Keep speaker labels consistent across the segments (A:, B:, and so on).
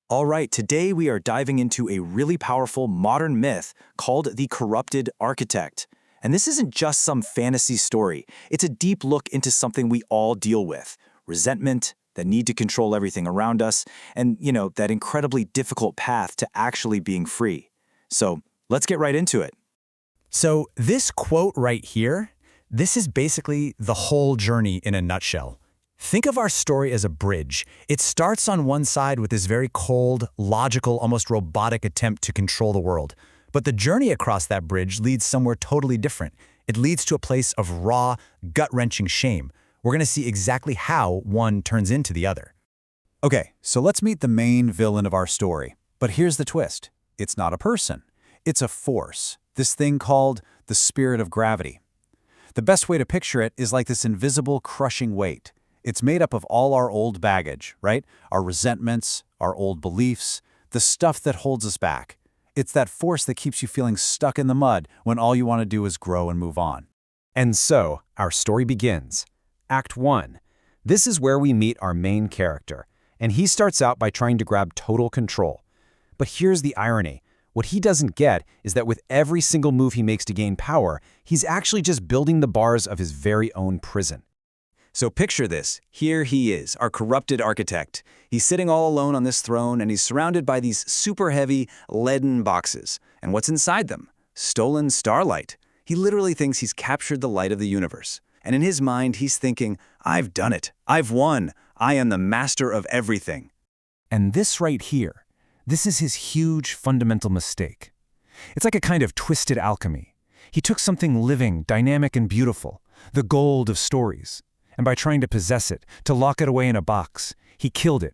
A: All right, today we are diving into a really powerful modern myth called the corrupted architect. And this isn't just some fantasy story, it's a deep look into something we all deal with: resentment, the need to control everything around us, and, that incredibly difficult path to actually being free. So let's get right into it.
B: So this quote right here, this is basically the whole journey in a nutshell. Think of our story as a bridge. It starts on one side with this very cold, logical, almost robotic attempt to control the world. But the journey across that bridge leads somewhere totally different. It leads to a place of raw, gut-wrenching shame. We're going to see exactly how one turns into the other.
C: Okay, so let's meet the main villain of our story. But here's the twist. It's not a person. It's a force. This thing called the spirit of gravity. The best way to picture it is like this invisible, crushing weight. It's made up of all our old baggage, right? Our resentments, our old beliefs, the stuff that holds us back. It's that force that keeps you feeling stuck in the mud when all you want to do is grow and move on.
D: And so, our story begins. Act 1. This is where we meet our main character, and he starts out by trying to grab total control. But here's the irony. What he doesn't get is that with every single move he makes to gain power, he's actually just building the bars of his very own prison.
A: So picture this. Here he is, our corrupted architect. He's sitting all alone on this throne, and he's surrounded by these super heavy, leaden boxes. And what's inside them? Stolen starlight. He literally thinks he's captured the light of the universe. And in his mind, he's thinking, I've done it. I've won. I am the master of everything.
B: And this right here, this is his huge fundamental mistake. It's like a kind of twisted alchemy. He took something living, dynamic, and beautiful, the gold of stories, and by trying to possess it, to lock it away in a box, he killed it.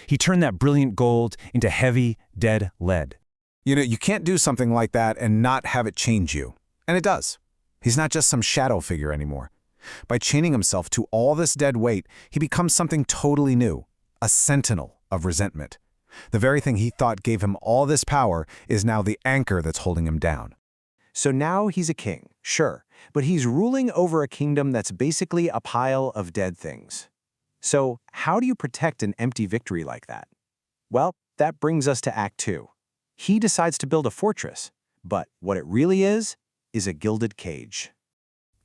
B: He turned that brilliant gold into heavy, dead lead.
C: You can't do something like that and not have it change you. And it does. He's not just some shadow figure anymore. By chaining himself to all this dead weight, he becomes something totally new, a sentinel of resentment. The very thing he thought gave him all this power is now the anchor that's holding him down.
A: So now he's a king, sure, but he's ruling over a kingdom that's basically a pile of dead things. So how do you protect an empty victory like that? Well, that brings us to Act 2. He decides to build a fortress, but what it really is a gilded cage.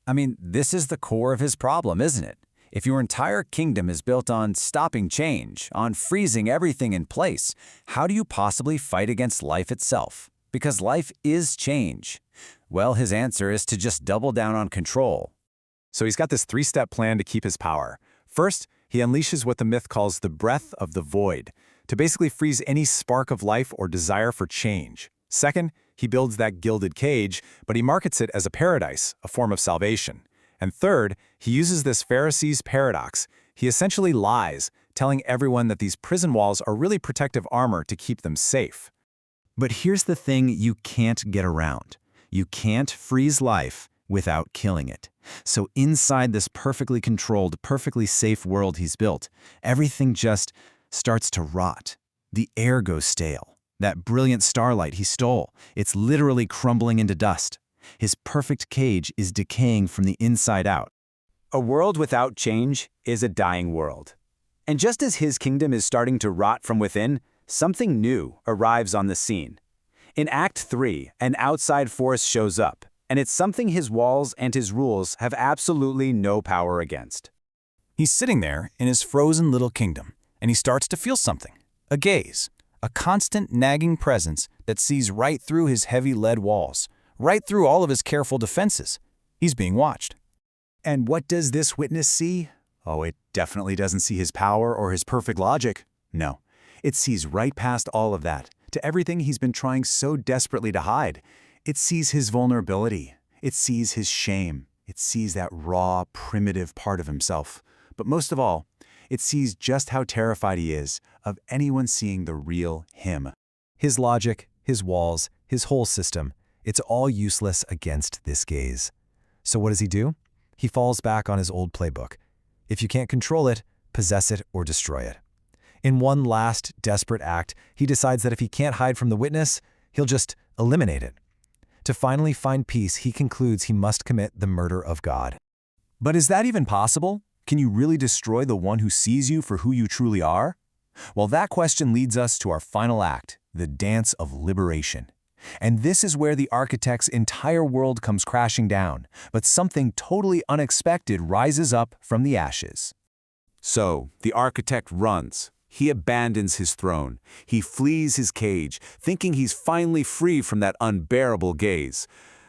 E: I mean, this is the core of his problem, isn't it? If your entire kingdom is built on stopping change, on freezing everything in place, how do you possibly fight against life itself? Because life is change. Well, his answer is to just double down on control.
C: So he's got this three-step plan to keep his power. First, he unleashes what the myth calls the breath of the void, to basically freeze any spark of life or desire for change. Second, he builds that gilded cage, but he markets it as a paradise, a form of salvation. And third, he uses this Pharisee's paradox. He essentially lies, telling everyone that these prison walls are really protective armor to keep them safe.
E: But here's the thing you can't get around. You can't freeze life without killing it. So inside this perfectly controlled, perfectly safe world he's built, everything just starts to rot. The air goes stale. That brilliant starlight he stole, it's literally crumbling into dust. His perfect cage is decaying from the inside out.
D: A world without change is a dying world. And just as his kingdom is starting to rot from within, something new arrives on the scene. In Act 3, an outside force shows up, and it's something his walls and his rules have absolutely no power against.
B: He's sitting there in his frozen little kingdom, and he starts to feel something. A gaze. A constant nagging presence that sees right through his heavy lead walls, right through all of his careful defenses. He's being watched.
C: And what does this witness see? Oh, it definitely doesn't see his power or his perfect logic. No, it sees right past all of that, to everything he's been trying so desperately to hide. It sees his vulnerability. It sees his shame. It sees that raw, primitive part of himself. But most of all, it sees just how terrified he is of anyone seeing the real him.
B: His logic, his walls, his whole system, it's all useless against this gaze. So what does he do? He falls back on his old playbook. If you can't control it, possess it or destroy it. In one last, desperate act, he decides that if he can't hide from the witness, he'll just eliminate it. To finally find peace, he concludes he must commit the murder of God.
C: But is that even possible? Can you really destroy the one who sees you for who you truly are? Well, that question leads us to our final act, the dance of liberation. And this is where the architect's entire world comes crashing down, but something totally unexpected rises up from the ashes. So, the architect runs. He abandons his throne. He flees his cage, thinking he's finally free from that unbearable gaze.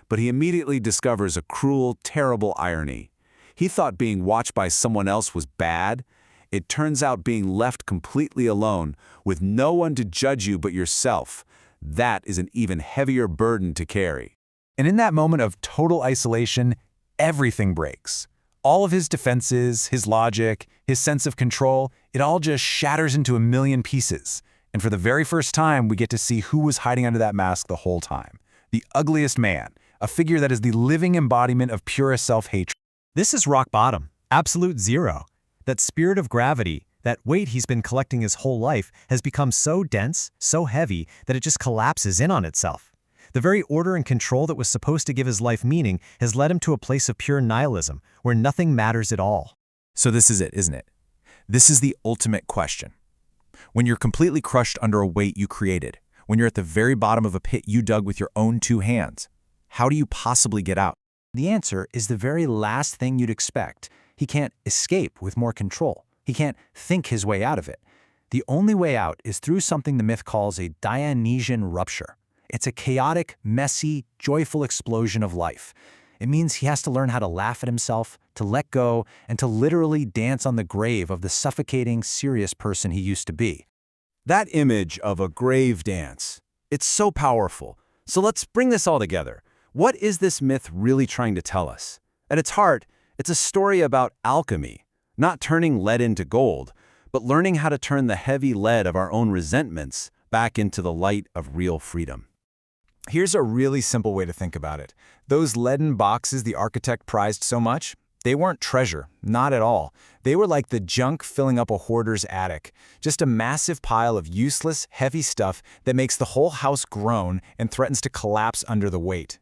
C: But he immediately discovers a cruel, terrible irony. He thought being watched by someone else was bad. It turns out being left completely alone, with no one to judge you but yourself, that is an even heavier burden to carry.
B: And in that moment of total isolation, everything breaks. All of his defenses, his logic, his sense of control, it all just shatters into a million pieces. And for the very first time, we get to see who was hiding under that mask the whole time. The ugliest man, a figure that is the living embodiment of purest self-hatred.
D: This is rock bottom, absolute zero. That spirit of gravity, that weight he's been collecting his whole life, has become so dense, so heavy, that it just collapses in on itself. The very order and control that was supposed to give his life meaning has led him to a place of pure nihilism, where nothing matters at all.
A: So this is it, isn't it? This is the ultimate question. When you're completely crushed under a weight you created, when you're at the very bottom of a pit you dug with your own 2 hands, how do you possibly get out?
C: The answer is the very last thing you'd expect. He can't escape with more control. He can't think his way out of it. The only way out is through something the myth calls a Dionysian rupture. It's a chaotic, messy, joyful explosion of life. It means he has to learn how to laugh at himself, to let go, and to literally dance on the grave of the suffocating, serious person he used to be.
A: That image of a grave dance, it's so powerful. So let's bring this all together. What is this myth really trying to tell us? At its heart, it's a story about alchemy, not turning lead into gold, but learning how to turn the heavy lead of our own resentments back into the light of real freedom.
B: Here's a really simple way to think about it. Those leaden boxes the architect prized so much, they weren't treasure, not at all. They were like the junk filling up a hoarder's attic, just a massive pile of useless, heavy stuff that makes the whole house groan and threatens to collapse under the weight.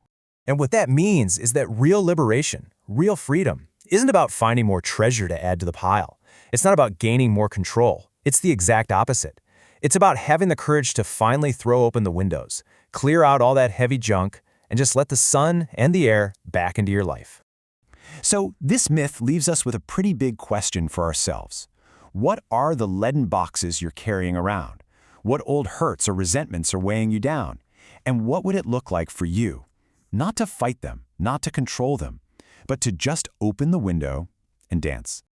B: And what that means is that real liberation, real freedom, isn't about finding more treasure to add to the pile. It's not about gaining more control. It's the exact opposite. It's about having the courage to finally throw open the windows, clear out all that heavy junk, and just let the sun and the air back into your life.
C: So this myth leaves us with a pretty big question for ourselves. What are the leaden boxes you're carrying around? What old hurts or resentments are weighing you down? And what would it look like for you? Not to fight them, not to control them, but to just open the window and dance.